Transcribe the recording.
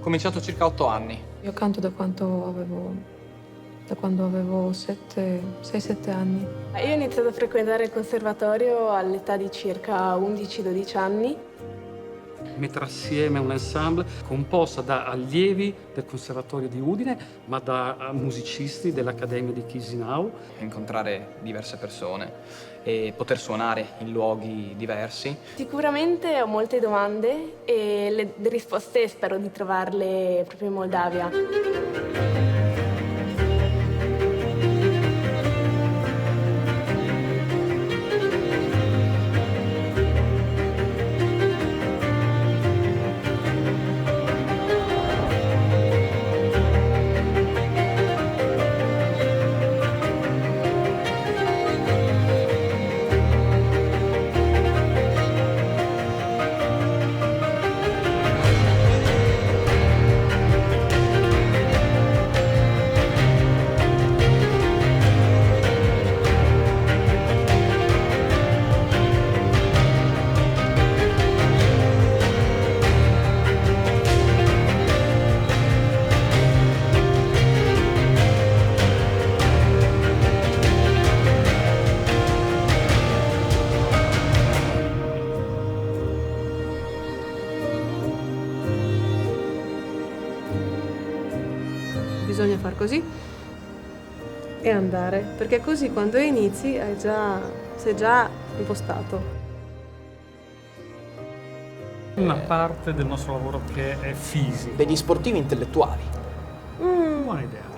Ho cominciato circa 8 anni. Io canto da quando avevo 6-7 anni. Io ho iniziato a frequentare il conservatorio all'età di circa 11-12 anni. Mettere assieme un ensemble composta da allievi del Conservatorio di Udine, ma da musicisti dell'Accademia di Chisinau. Incontrare diverse persone e poter suonare in luoghi diversi. Sicuramente ho molte domande e le risposte spero di trovarle proprio in Moldavia. Bisogna far così e andare, perché così quando inizi sei già impostato. Una parte del nostro lavoro che è fisico. Degli sportivi intellettuali. Buona idea.